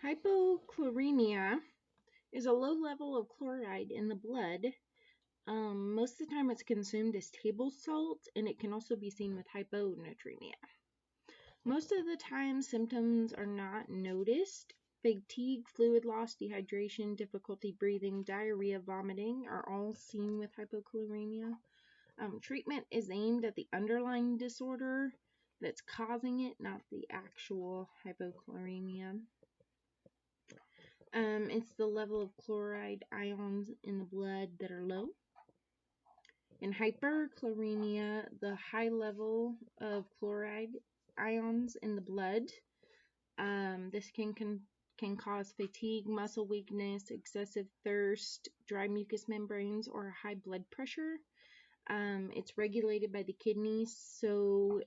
Hypochloremia is a low level of chloride in the blood. Most of the time it's consumed as table salt, and it can also be seen with hyponatremia. Most of the time symptoms are not noticed. Fatigue, fluid loss, dehydration, difficulty breathing, diarrhea, vomiting are all seen with hypochloremia. Treatment is aimed at the underlying disorder that's causing it, not the actual hypochloremia. It's the level of chloride ions in the blood that are low. In hyperchloremia, the high level of chloride ions in the blood. This can cause fatigue, muscle weakness, excessive thirst, dry mucous membranes, or high blood pressure. It's regulated by the kidneys, so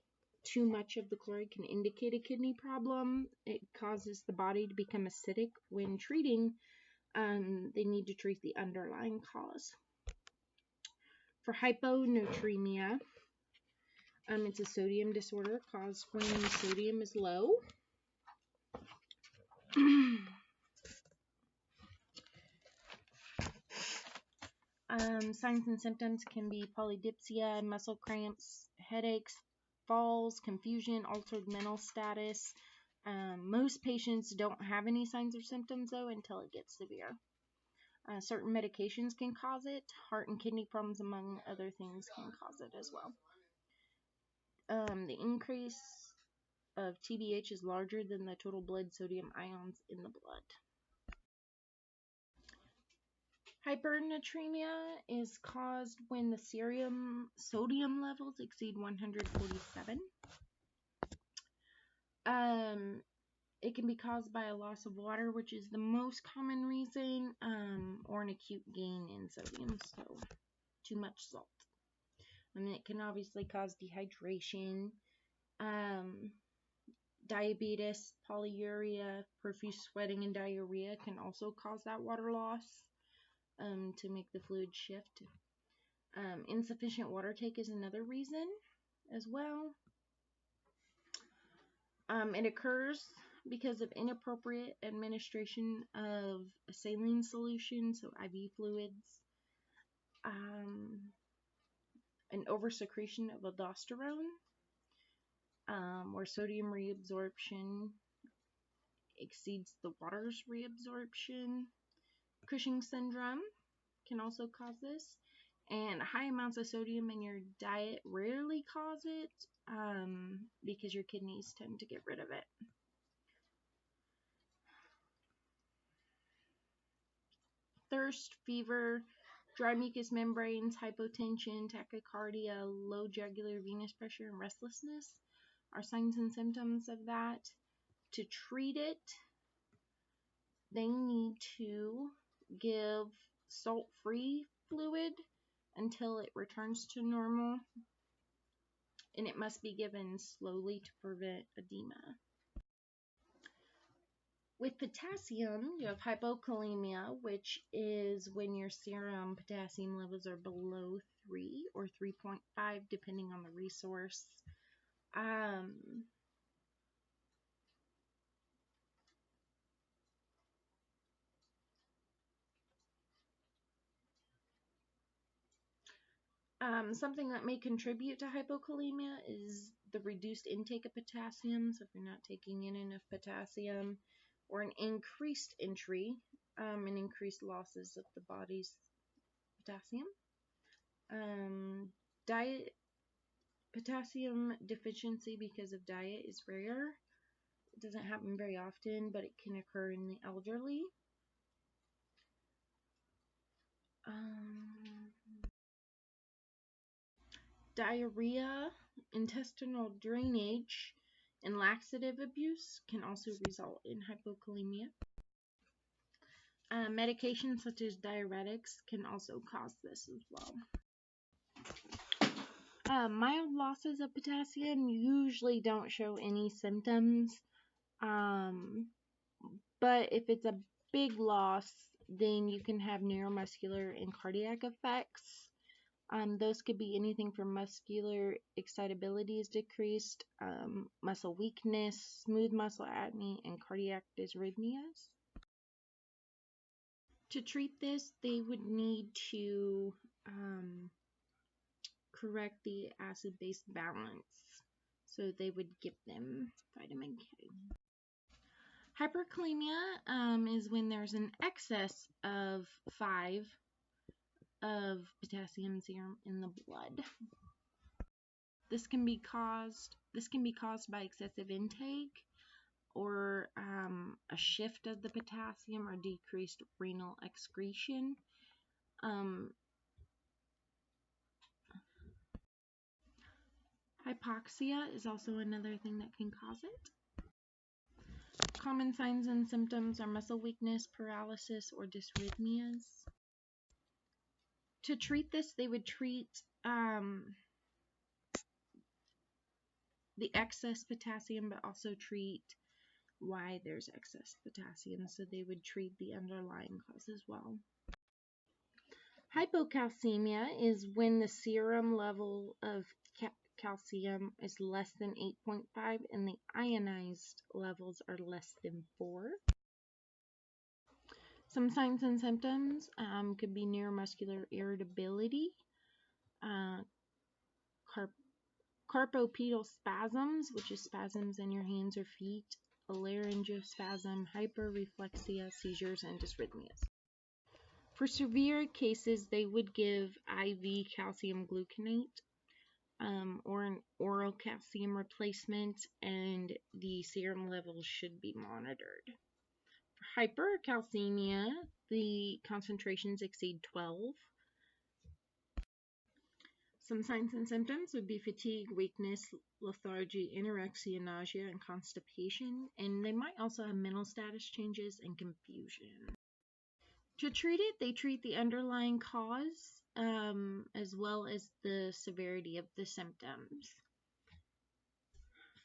too much of the chloride can indicate a kidney problem. It causes the body to become acidic. When treating, they need to treat the underlying cause. For hyponatremia, it's a sodium disorder caused when sodium is low. Signs and symptoms can be polydipsia, muscle cramps, headaches, falls, confusion, altered mental status. Most patients don't have any signs or symptoms though until it gets severe. Certain medications can cause it. Heart and kidney problems, among other things, can cause it as well. The increase of TBH is larger than the total blood sodium ions in the blood. Hypernatremia is caused when the serum sodium levels exceed 147. It can be caused by a loss of water, which is the most common reason, or an acute gain in sodium, so too much salt. And it can obviously cause dehydration, diabetes, polyuria, profuse sweating, and diarrhea can also cause that water loss. To make the fluid shift. Insufficient water take is another reason as well. It occurs because of inappropriate administration of a saline solution, so IV fluids, an oversecretion of aldosterone, where sodium reabsorption exceeds the water's reabsorption. Cushing syndrome can also cause this, and high amounts of sodium in your diet rarely cause it, because your kidneys tend to get rid of it. Thirst, fever, dry mucous membranes, hypotension, tachycardia, low jugular venous pressure, and restlessness are signs and symptoms of that. To treat it, they need to give salt-free fluid until it returns to normal, and it must be given slowly to prevent edema. With potassium, you have hypokalemia, which is when your serum potassium levels are below 3 or 3.5, depending on the resource. Something that may contribute to hypokalemia is the reduced intake of potassium. So if you're not taking in enough potassium, or an increased entry, and increased losses of the body's potassium. Diet potassium deficiency because of diet is rare. It doesn't happen very often, but it can occur in the elderly. Diarrhea, intestinal drainage, and laxative abuse can also result in hypokalemia. Medications such as diuretics can also cause this as well. Mild losses of potassium usually don't show any symptoms, but if it's a big loss, then you can have neuromuscular and cardiac effects. Those could be anything from muscular excitability is decreased, muscle weakness, smooth muscle atony, and cardiac dysrhythmias. To treat this, they would need to correct the acid-base balance. So they would give them vitamin K. Hyperkalemia is when there's an excess of 5 of potassium serum in the blood. This can be caused by excessive intake or a shift of the potassium or decreased renal excretion. Hypoxia is also another thing that can cause it. Common signs and symptoms are muscle weakness, paralysis, or dysrhythmias. To treat this, they would treat the excess potassium, but also treat why there's excess potassium. So they would treat the underlying cause as well. Hypocalcemia is when the serum level of calcium is less than 8.5 and the ionized levels are less than 4. Some signs and symptoms could be neuromuscular irritability, carpopedal spasms, which is spasms in your hands or feet, a laryngospasm, hyperreflexia, seizures, and dysrhythmias. For severe cases, they would give IV calcium gluconate or an oral calcium replacement, and the serum levels should be monitored. For hypercalcemia, the concentrations exceed 12. Some signs and symptoms would be fatigue, weakness, lethargy, anorexia, nausea, and constipation, and they might also have mental status changes and confusion. To treat it, they treat the underlying cause as well as the severity of the symptoms.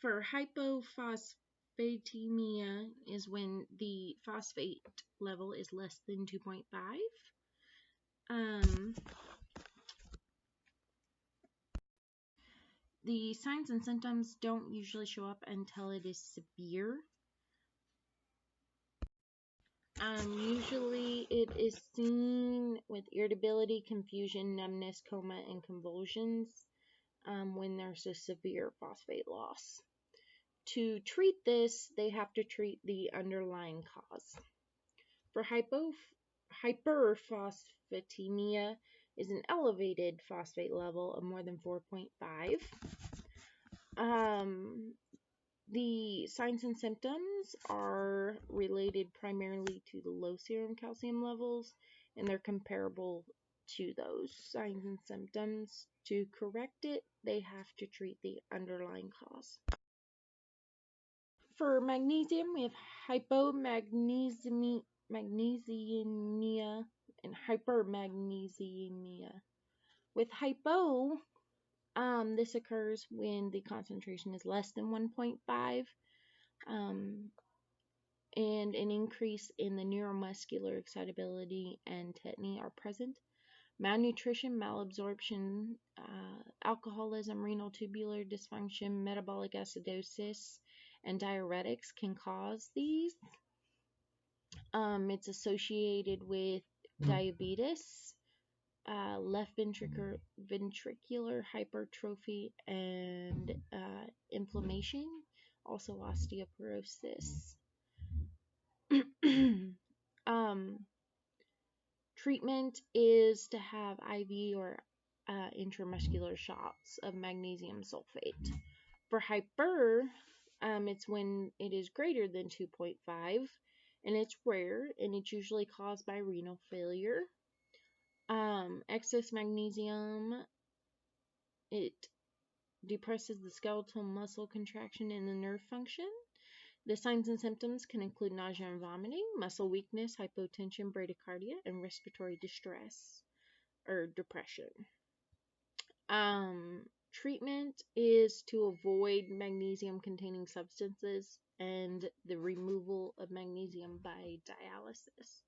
For hypophosphatemia is when the phosphate level is less than 2.5. The signs and symptoms don't usually show up until it is severe. Usually it is seen with irritability, confusion, numbness, coma, and convulsions when there's a severe phosphate loss. To treat this, they have to treat the underlying cause. For hyperphosphatemia is an elevated phosphate level of more than 4.5. The signs and symptoms are related primarily to the low serum calcium levels, and they're comparable to those signs and symptoms. To correct it, they have to treat the underlying cause. For magnesium, we have hypomagnesemia and hypermagnesemia. With hypo, this occurs when the concentration is less than 1.5, and an increase in the neuromuscular excitability and tetany are present. Malnutrition, malabsorption, alcoholism, renal tubular dysfunction, metabolic acidosis, and diuretics can cause these. It's associated with diabetes, left ventricular hypertrophy, and inflammation, also osteoporosis. Treatment is to have IV or intramuscular shots of magnesium sulfate. For hyper, it's when it is greater than 2.5, and it's rare, and it's usually caused by renal failure. Excess magnesium, it depresses the skeletal muscle contraction and the nerve function. The signs and symptoms can include nausea and vomiting, muscle weakness, hypotension, bradycardia, and respiratory distress or depression. Treatment is to avoid magnesium-containing substances and the removal of magnesium by dialysis.